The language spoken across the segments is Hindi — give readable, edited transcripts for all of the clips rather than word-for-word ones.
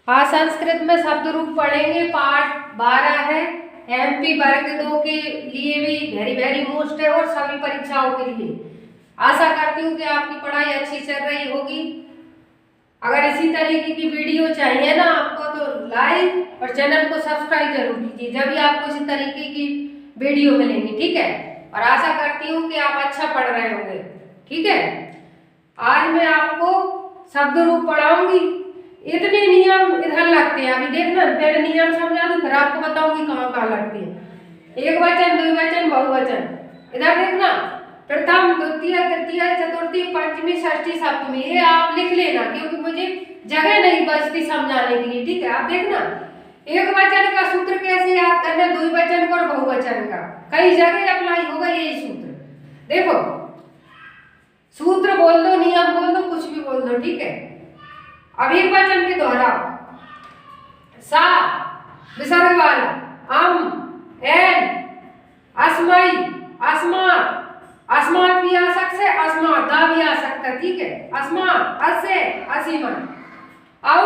आज संस्कृत में शब्द रूप पढ़ेंगे। पाठ 12 है। एमपी वर्ग 2 के लिए भी वेरी वेरी मोस्ट है और सभी परीक्षाओं के लिए। आशा करती हूँ कि आपकी पढ़ाई अच्छी चल रही होगी। अगर इसी तरीके की वीडियो चाहिए ना आपको तो लाइक और चैनल को सब्सक्राइब जरूर कीजिए, जब भी आपको इसी तरीके की वीडियो मिलेंगी। ठीक है, और आशा करती हूँ कि आप अच्छा पढ़ रहे होंगे। ठीक है, आज मैं आपको शब्द रूप पढ़ाऊंगी। इतने नियम इधर लगते हैं, अभी देखना पहले नियम समझा दूं फिर आपको बताऊंगी कहाँ कहाँ लगते हैं। एक वचन, द्विवचन, बहुवचन। इधर देखना, प्रथम, द्वितीय, तृतीय, चतुर्थी, पंचमी, षष्ठी, सप्तमी। ये आप लिख लेना क्योंकि मुझे जगह नहीं बचती समझाने के लिए। ठीक है, आप देखना एक वचन का सूत्र कैसे याद करना, द्विवचन का और बहुवचन का कई जगह अप्लाई होगा यही सूत्र। देखो, सूत्र बोल दो, नियम बोल दो, कुछ भी बोल दो। ठीक है, अब एक वचन के दोहराओ। सा विसर्ग वाला, एन, अस्मई, अस्मात, अस्मात भी आ सकता है, अस्मात दा भी आ सकता है। ठीक है, अस्मात, असे, असीमन, औ,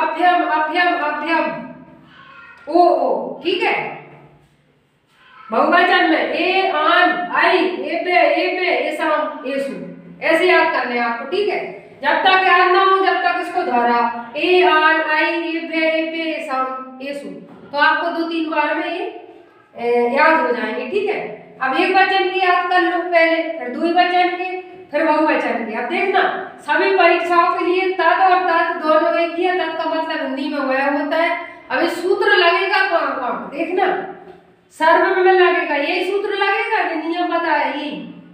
अभ्यम, अभ्यम, अभ्यम, ओ। ठीक है, बहुवचन में ए, आन, आई, एपे, एसाम, एसु। ऐसे याद करने आपको। ठीक है, जब तक याद ना हो जब तक इसको दोहरा, ए, आन, आई, एपे, एसाम, एसु, तो आपको 2-3 बार में ये याद हो जाएंगे। ठीक है, अब एक वचन की याद कर लो पहले, फिर द्विवचन के, फिर बहुवचन के। अब देखना सभी परीक्षाओं के लिए तद और तत् दोनों एक ही है। तत् का मतलब हिंदी में वह होता है। अब ये सूत्र लगेगा कहाँ कहाँ देखना, सर्व में लगेगा, यही सूत्र लगेगा जो नियम बताया, ये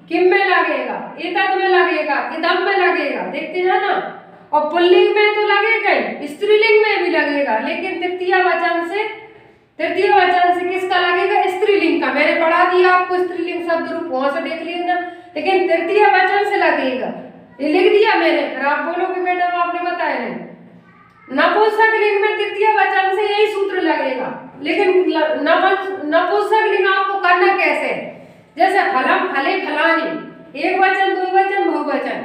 किम में लगेगा, एतत् में लगेगा, इदम में लगेगा, देखते हैं ना। और पुल्लिंग में तो लगेगा ही, स्त्रीलिंग में भी लगेगा, लेकिन तृतीय वचन से किसका लगेगा, स्त्रीलिंग का। मैंने पढ़ा दिया आपको स्त्रीलिंग शब्द रूप, वहां से देख लेना, लेकिन तृतीय वचन से लगेगा। ये लिख दिया मैंने, फिर आप बोलोगे मैडम आपने बताया नहीं। नपुंसकलिंग में तृतीय वचन से यही सूत्र लगेगा, लेकिन नपुंसकलिंग आपको करना कैसे, जैसे फलम, फले, फलानी, एक वचन, द्विवचन, बहुवचन।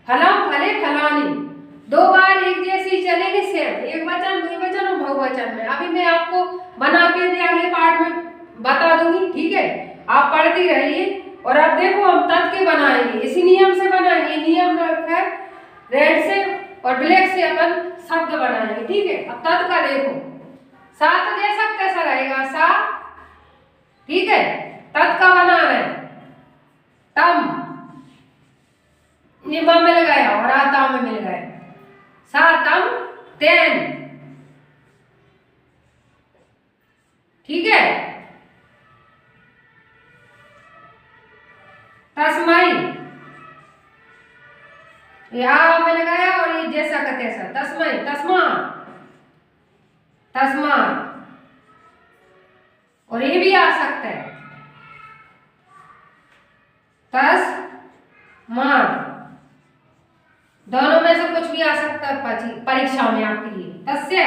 फलम, फले, फलानी 2 बार एक जैसी चलेगी सेम, एक वचन, द्विवचन और बहुवचन में। अभी मैं आपको बना के अगले पार्ट में बता दूंगी। ठीक है, आप पढ़ती रहिए। और अब देखो हम तत् के बनाएंगे, इसी नियम से बनाएंगे। नियम रखा है रेड से और ब्लैक से अपन शब्द बनाएंगे। ठीक है, अब तत् का देखो, सा तो जैसा कैसा रहेगा, सा। ठीक है, तत् का बना रहे तम, ये म मिल गया और आता में मिल गया, सा, तम, तेन। ठीक है, तस्मई, ये आ मिल गया और ये जैसा का तैसा, तस्मई, तस्मा, तस्मा। और ये भी आ सकता है तस्मात्, दोनों में से कुछ भी आ सकता है परीक्षा में आपके लिए। तस्य,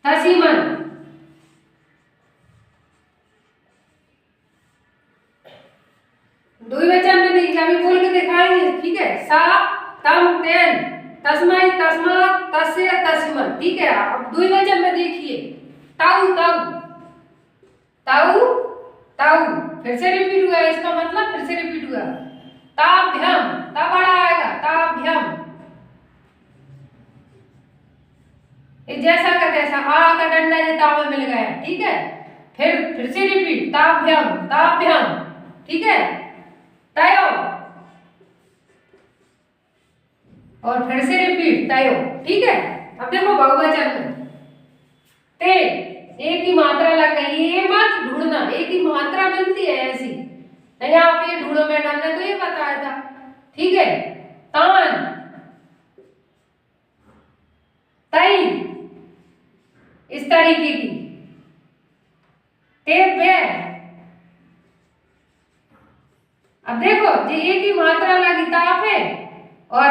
तसीमन, द्विवचन में देखिए, अभी बोल के दिखाएंगे। ठीक है, सा, तम, तेन, तस्मई, तस्मात्, तस्य, तसीमन। ठीक है, अब द्विवचन में देखिए, ताऊ, तऊ, ताऊ, ताऊ, फिर से रिपीट हुआ, इसका मतलब फिर से रिपीट हुआ। ताभ्यम, ता बड़ा आएगा, ताभ्यम, जैसा का तैसा, आ का डंडा ये ता में मिल गया। ठीक है, फिर से रिपीट, ताभ्यम, ताभ्यम। ठीक है, तयो, और फिर से रिपीट, तयो। ठीक है, अब देखो बहुवचन में ते, एक ही मात्रा लग गई, ये मत ढूंढना, एक ही मात्रा मिलती है ऐसी नहीं, आप ये ढूंढो, मैडम ने तो ये बताया था। ठीक है, तान, तई, इस तरीके की, तेव्य। अब देखो ये एक ही मात्रा लगी ताप है और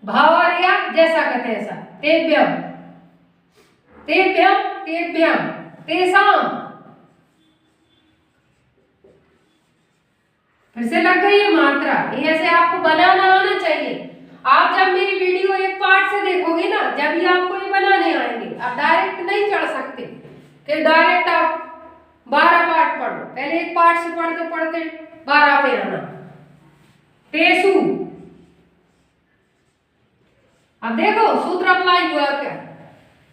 भाव और या जैसा का तैसा, तेभ्यम, तेभ्यम, तेभ्यम, तेसाम। फिर से लग गई ये मात्रा, ये ऐसे आपको बनाना आना चाहिए। आप जब मेरी वीडियो फिर डायरेक्ट आप 12 पार्ट पढ़ो, पहले एक पार्ट से पढ़ते पढ़ते 12 पे आना। पेशु, अब देखो सूत्र अप्लाई हुआ क्या,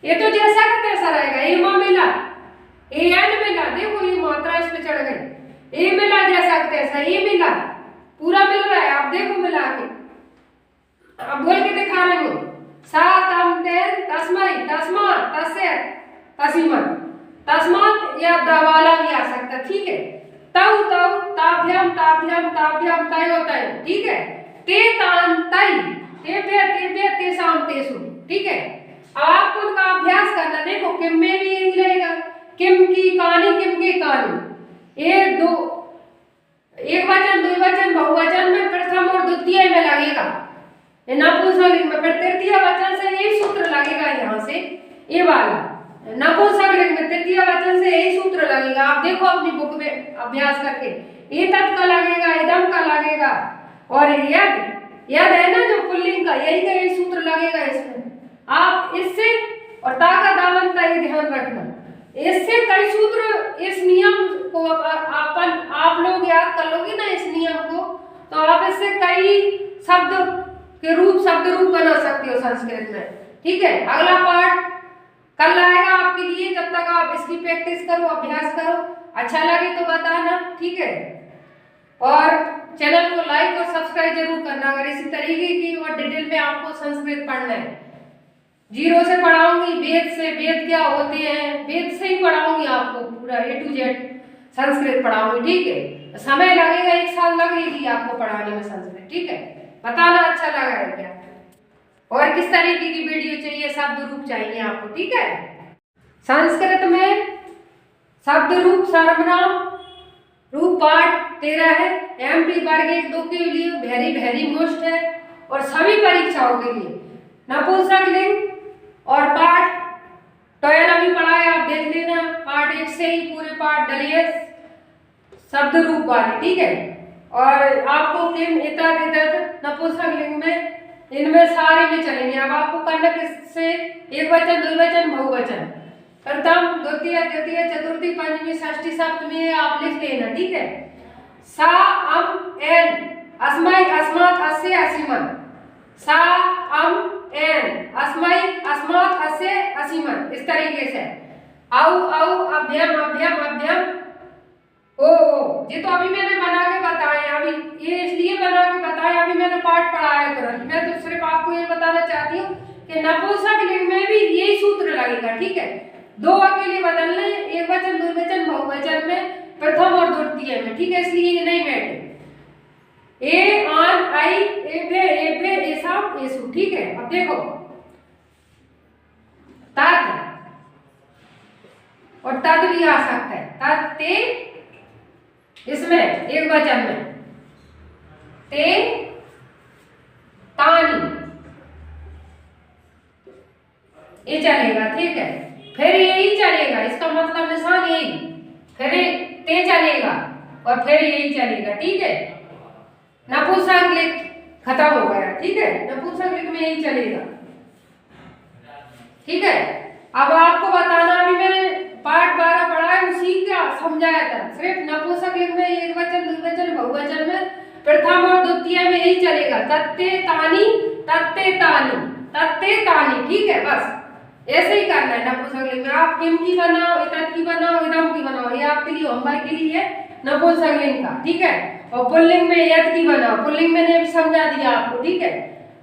ये तो जैसा का तैसा रहेगा। ए माँ मिला, ए एन मिला, देखो ये मात्रा इस पे चढ़ गई। ए मिला जैसा का तैसा, ए मिला, पूरा मिल रहा है, आप देखो मिला के। अब बोल के दिखा रहे हो, सा तम तेन तस्मय तस्मा तस्य तसीमन, तस्मात या दवाला भी आ सकता, ठीक है। तव तव ताभ्यम ताभ्यम ताभ्यम तय होता है, ठीक है। ते तान तय तेभ्य तेभ्य तेसाम तेसु, ठीक है। अब आपको उनका अभ्यास करना, देखो किम में भी यही रहेगा, किम की कहानी, किम की कहानी। एक दो एक वचन दो वचन बहुवचन में प्रथम और द्वितीय में लगेगा, नपुंसकलिंग में। फिर तृतीय वचन से यही सूत्र लगेगा, यहाँ से ये वाला नपुंसकलिंग में तृतीय वचन से यही सूत्र लगेगा। आप देखो अपनी बुक में अभ्यास करके, एतत् का लगेगा, इदम का लगेगा, और यद यद है ना जो पुल्लिंग का, यही का यही सूत्र लगेगा इसमें। आप इससे और ता का दावंता ये ध्यान रखना, इससे कई सूत्र, इस नियम को आप लोग याद कर लोगे ना इस नियम को, तो आप इससे कई शब्द के शब्द रूप बना सकते हो संस्कृत में, ठीक है। अगला पार्ट कल आएगा आपके लिए, जब तक आप इसकी प्रैक्टिस करो, अभ्यास करो। अच्छा लगे तो बताना, ठीक है। और चैनल को लाइक और सब्सक्राइब जरूर करना अगर इसी तरीके की और डिटेल में आपको संस्कृत पढ़ना है। जीरो से पढ़ाऊंगी, वेद से, वेद क्या होते हैं, वेद से ही पढ़ाऊंगी आपको, पूरा A to Z संस्कृत पढ़ाऊंगी, ठीक है। समय लगेगा, 1 साल लगेगी आपको पढ़ाने में संस्कृत, ठीक है। बताना अच्छा लगा है क्या, और किस तरीके की वीडियो चाहिए, शब्द रूप चाहिए आपको, ठीक है। संस्कृत में शब्द रूप सर्वनाम रूप पाठ 13 है। MP वर्ग 1-2 के लिए वेरी मोस्ट है, और सभी परीक्षाओं के लिए नपुंसकलिंग और पाठ 12 अभी पढ़ा है, आप देख लेना। पार्ट 1 से ही पूरे पाठ डलिए शब्द रूप वाले, ठीक है। और आपको किम इतर इतर नपुंसकलिंग में, इनमें सारे में चलेंगे। अब आपको करना किससे, एक वचन दो वचन बहुवचन, प्रथम द्वितीय तृतीय चतुर्थी पंचमी षष्ठी सप्तमी आप लिख लेना, ठीक है। सा अम एन अस्मय अस्मात् अस्य असीमन, सा अम एन अस्मय अस्मात् अस्य असीमन, इस तरीके से। औ औ अभ्यम अभ्यम अभ्यम ओ, ये तो अभी मैंने बना के बताया, अभी ये इसलिए बना के बताया, अभी मैंने पाठ पढ़ाया तुरंत। मैं तो सिर्फ आपको ये बताना चाहती हूँ कि नपुंसकलिंग में भी यही सूत्र लगेगा, ठीक है। 2 अकेले बदलने, एक वचन दो वचन बहुवचन में, प्रथम और द्वितीय में, ठीक है। इसलिए ये नहीं बैठे। ए आन आई एभे एभे एसाम एसु, ठीक है। अब देखो तत् और तद भी आ सकता है, तत्ते इसमें एक वचन में, ते तानी ये चलेगा, ठीक है। फिर यही चलेगा, इसका मतलब निशान यही, फिर ते चलेगा और फिर यही चलेगा, ठीक है। नपुंसकलिंग खत्म हो गया, ठीक है। नपुंसकलिंग में यही चलेगा, ठीक है। अब आपको बताना, अभी मैंने पाठ 12 पढ़ा है, उसी का समझाया था। सिर्फ नपुंसकलिंग में एक वचन द्विवचन बहुवचन में, प्रथम और द्वितीय में यही चलेगा, तत्ते तानी तत्ते तानी तत्ते तानी, ठीक है। बस ऐसे ही करना है नपुंसकलिंग में। आप किम की बनाओ, इतत की बनाओ, इदम की बनाओ, ये आपके लिए होमवर्क के लिए है नपुंसकलिंग का, ठीक है। और पुल्लिंग में यद की बनाओ, पुल्लिंग मैंने अभी समझा दिया आपको, ठीक है।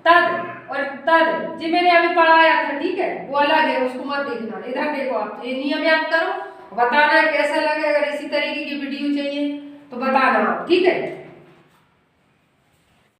तद और तद जी मैंने अभी पढ़ाया था, ठीक है, वो अलग है, उसको मत देखना। इधर देखो, आप ये नियम याद करो, बताना कैसा लगे। अगर इसी तरीके की वीडियो चाहिए तो बताना, ठीक है।